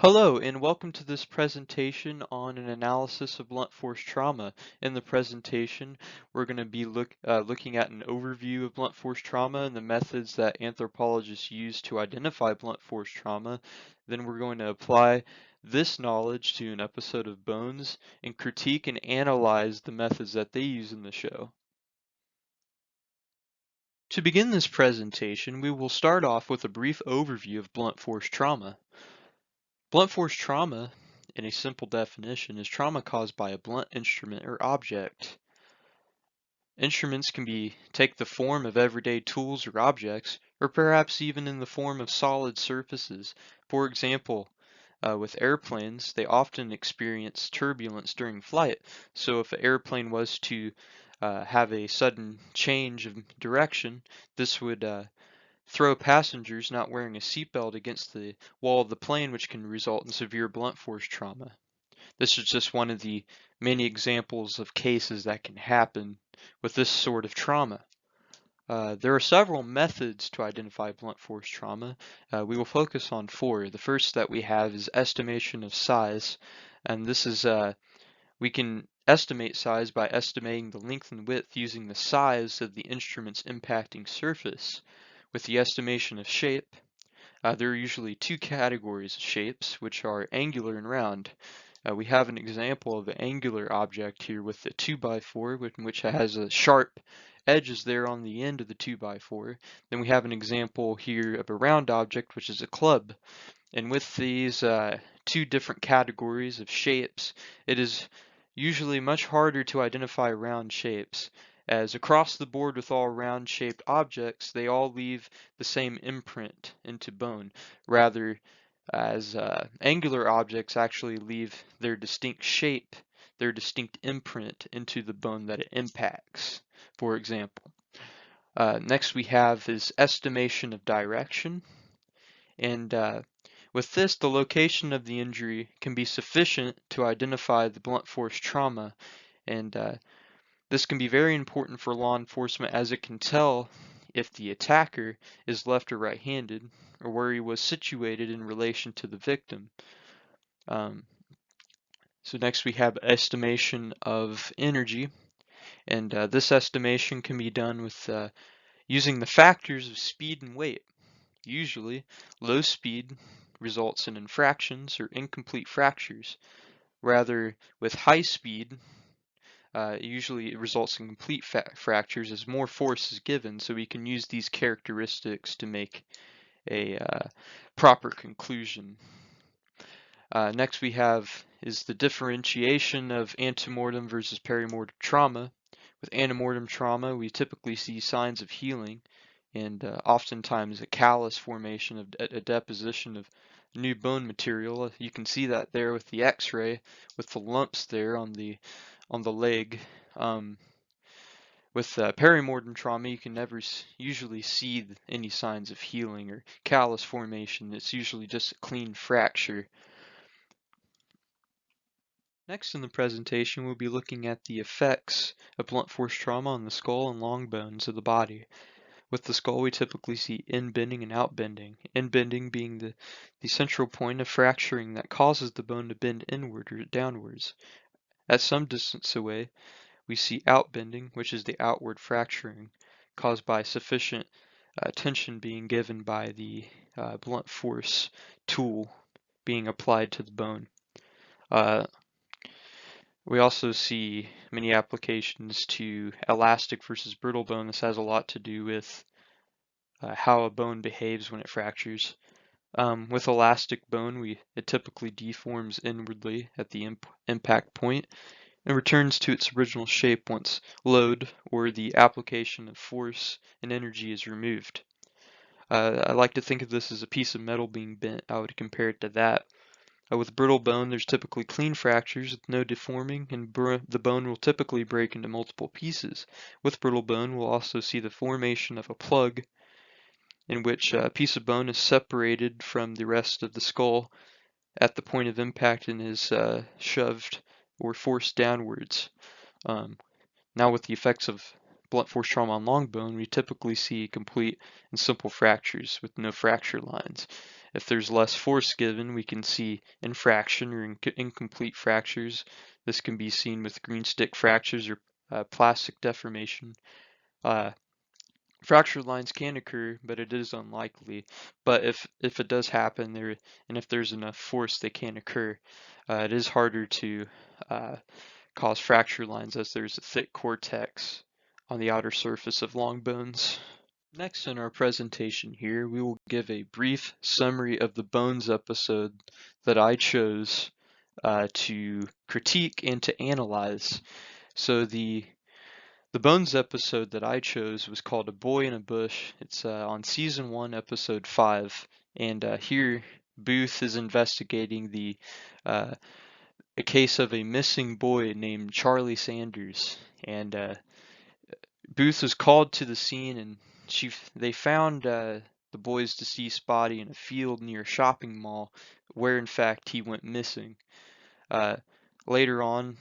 Hello, and welcome to this presentation on an analysis of blunt force trauma. In the presentation, we're going to be looking at an overview of blunt force trauma and the methods that anthropologists use to identify blunt force trauma. Then we're going to apply this knowledge to an episode of Bones and critique and analyze the methods that they use in the show. To begin this presentation, we will start off with a brief overview of blunt force trauma. Blunt force trauma, in a simple definition, is trauma caused by a blunt instrument or object. Instruments can take the form of everyday tools or objects, or perhaps even in the form of solid surfaces. For example, with airplanes, they often experience turbulence during flight. So if an airplane was to have a sudden change of direction, this would throw passengers not wearing a seatbelt against the wall of the plane, which can result in severe blunt force trauma. This is just one of the many examples of cases that can happen with this sort of trauma. There are several methods to identify blunt force trauma. We will focus on four. The first that we have is estimation of size, and this is we can estimate size by estimating the length and width using the size of the instrument's impacting surface. With the estimation of shape, there are usually two categories of shapes, which are angular and round. We have an example of an angular object here with the 2x4, which has a sharp edges there on the end of the 2x4. Then we have an example here of a round object, which is a club. And with these two different categories of shapes, it is usually much harder to identify round shapes, as across the board with all round-shaped objects, they all leave the same imprint into bone, rather as angular objects actually leave their distinct shape, their distinct imprint into the bone that it impacts, for example. Next we have is estimation of direction, and with this, the location of the injury can be sufficient to identify the blunt force trauma, and this can be very important for law enforcement as it can tell if the attacker is left or right-handed, or where he was situated in relation to the victim. Um, so next we have estimation of energy, and this estimation can be done with using the factors of speed and weight. Usually, low speed results in infractions or incomplete fractures. Rather, with high speed, usually it results in complete fractures as more force is given, so we can use these characteristics to make a proper conclusion. Next we have is the differentiation of antemortem versus perimortem trauma. With antemortem trauma, we typically see signs of healing and oftentimes a callus formation of a deposition of new bone material. You can see that there with the X-ray, with the lumps there on the leg. With perimortem trauma, you can never usually see any signs of healing or callus formation. It's usually just a clean fracture. Next in the presentation, we'll be looking at the effects of blunt force trauma on the skull and long bones of the body. With the skull, we typically see inbending and outbending. Inbending being the central point of fracturing that causes the bone to bend inward or downwards. At some distance away, we see outbending, which is the outward fracturing caused by sufficient tension being given by the blunt force tool being applied to the bone. We also see many applications to elastic versus brittle bone. This has a lot to do with how a bone behaves when it fractures. With elastic bone, it typically deforms inwardly at the impact point and returns to its original shape once load or the application of force and energy is removed. I like to think of this as a piece of metal being bent. I would compare it to that. With brittle bone, there's typically clean fractures with no deforming, and the bone will typically break into multiple pieces. With brittle bone, we'll also see the formation of a plug in which a piece of bone is separated from the rest of the skull at the point of impact and is shoved or forced downwards. Now with the effects of blunt force trauma on long bone, we typically see complete and simple fractures with no fracture lines. If there's less force given, we can see infraction or incomplete fractures. This can be seen with green stick fractures or plastic deformation. Fractured lines can occur, but it is unlikely. But if it does happen, and if there's enough force, they can occur. It is harder to cause fracture lines as there's a thick cortex on the outer surface of long bones. Next in our presentation here, we will give a brief summary of the bones episode that I chose to critique and to analyze. So the bones episode that I chose was called A Boy in a Bush. It's on season 1, episode 5, and here Booth is investigating a case of a missing boy named Charlie Sanders, and Booth was called to the scene, and they found the boy's deceased body in a field near a shopping mall, where in fact he went missing. Later on,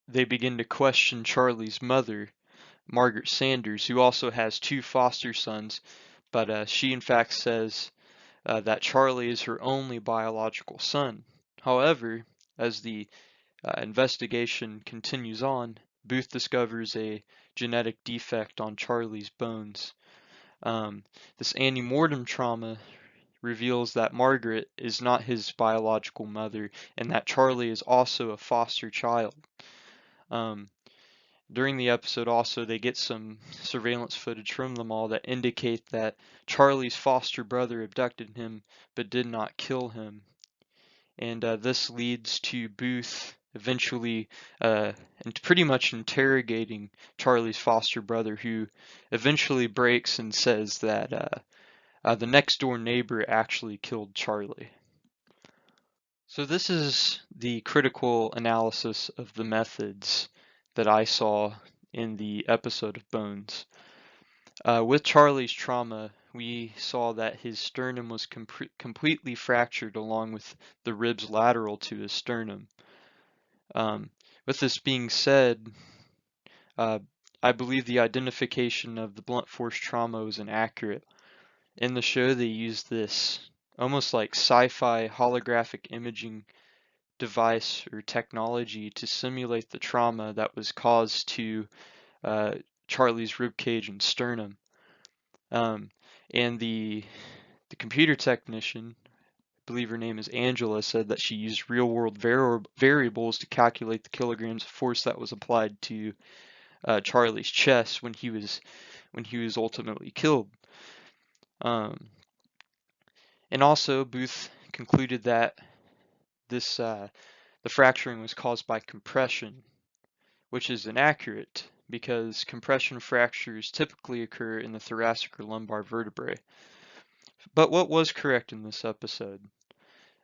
they begin to question Charlie's mother, Margaret Sanders, who also has 2 foster sons, but she in fact says that Charlie is her only biological son. However, as the investigation continues on, Booth discovers a genetic defect on Charlie's bones. This antemortem trauma reveals that Margaret is not his biological mother and that Charlie is also a foster child. During the episode also, they get some surveillance footage from the mall that indicate that Charlie's foster brother abducted him but did not kill him. And this leads to Booth eventually and pretty much interrogating Charlie's foster brother, who eventually breaks and says that the next door neighbor actually killed Charlie. So this is the critical analysis of the methods that I saw in the episode of Bones. With Charlie's trauma, we saw that his sternum was completely fractured along with the ribs lateral to his sternum. With this being said, I believe the identification of the blunt force trauma was inaccurate. In the show, they used this almost like sci-fi holographic imaging device or technology to simulate the trauma that was caused to Charlie's ribcage and sternum. And the computer technician, I believe her name is Angela, said that she used real-world variables to calculate the kilograms of force that was applied to Charlie's chest when he was ultimately killed. And also, Booth concluded that the fracturing was caused by compression, which is inaccurate because compression fractures typically occur in the thoracic or lumbar vertebrae. But what was correct in this episode?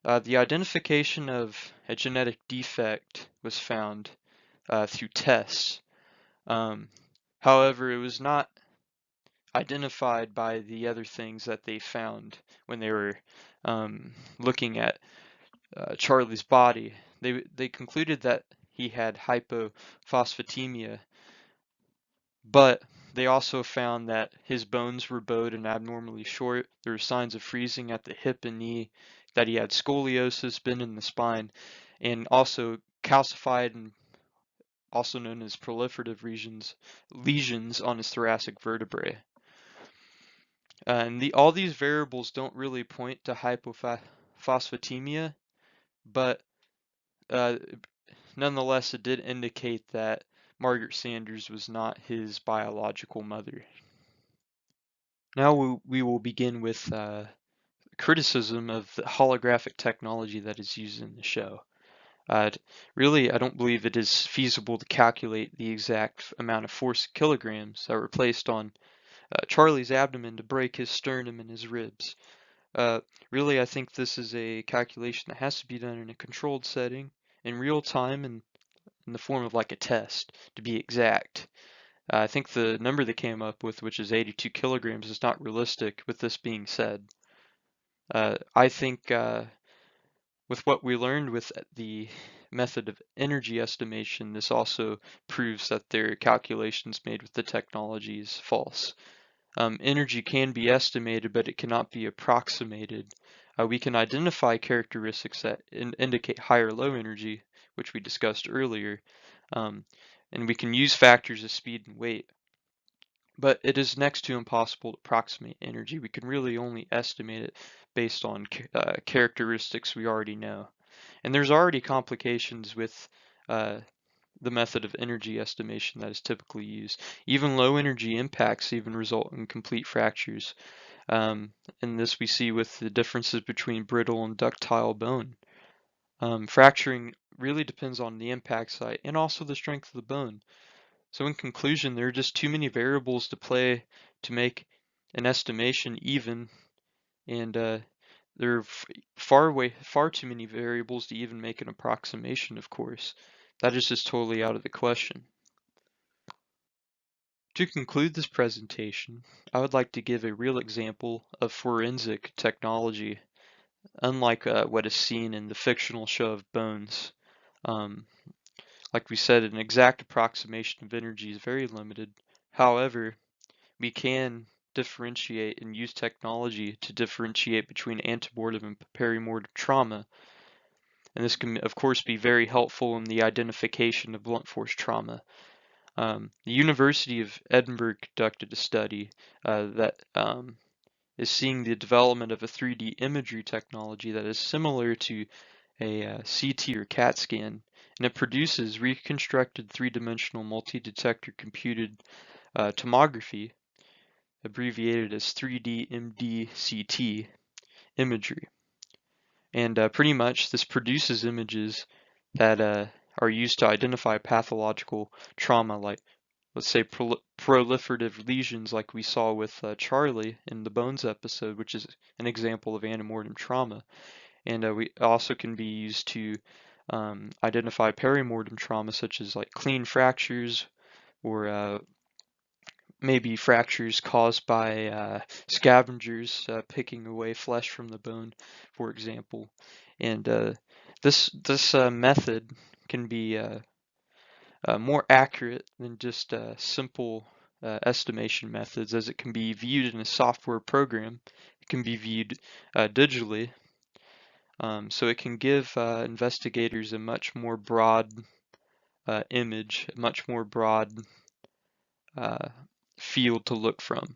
The identification of a genetic defect was found through tests. However, it was not identified by the other things that they found when they were looking at Charlie's body. They concluded that he had hypophosphatemia, but they also found that his bones were bowed and abnormally short. There were signs of freezing at the hip and knee, that he had scoliosis, bend in the spine, and also calcified and also known as proliferative lesions on his thoracic vertebrae. And all these variables don't really point to hypophosphatemia, but nonetheless, it did indicate that Margaret Sanders was not his biological mother. Now we will begin with criticism of the holographic technology that is used in the show. Really, I don't believe it is feasible to calculate the exact amount of force kilograms that were placed on Charlie's abdomen to break his sternum and his ribs. Really, I think this is a calculation that has to be done in a controlled setting, in real time, and in the form of like a test, to be exact. I think the number they came up with, which is 82 kilograms, is not realistic. With this being said, I think with what we learned with the method of energy estimation, this also proves that their calculations made with the technology is false. Energy can be estimated, but it cannot be approximated. We can identify characteristics that indicate high or low energy, which we discussed earlier, and we can use factors of speed and weight. But it is next to impossible to approximate energy. We can really only estimate it based on characteristics we already know. And there's already complications with the method of energy estimation that is typically used. Even low energy impacts even result in complete fractures. And this we see with the differences between brittle and ductile bone. Fracturing really depends on the impact site and also the strength of the bone. So in conclusion, there are just too many variables to play to make an estimation even, and there are far too many variables to even make an approximation, of course. That is just totally out of the question. To conclude this presentation, I would like to give a real example of forensic technology, unlike what is seen in the fictional show of Bones. Um, like we said, an exact approximation of energy is very limited. However, we can differentiate and use technology to differentiate between antemortem and perimortem trauma. And this can, of course, be very helpful in the identification of blunt force trauma. The University of Edinburgh conducted a study that is seeing the development of a 3D imagery technology that is similar to a CT or CAT scan, and it produces reconstructed three-dimensional multi-detector computed tomography, abbreviated as 3D MDCT imagery. And pretty much this produces images that are used to identify pathological trauma, like let's say proliferative lesions like we saw with Charlie in the Bones episode, which is an example of antemortem trauma. And we also can be used to identify perimortem trauma, such as like clean fractures or maybe fractures caused by scavengers picking away flesh from the bone, for example. And this method can be more accurate than just simple estimation methods, as it can be viewed in a software program. It can be viewed digitally, so it can give investigators a much more broad image, a much more broad field to look from.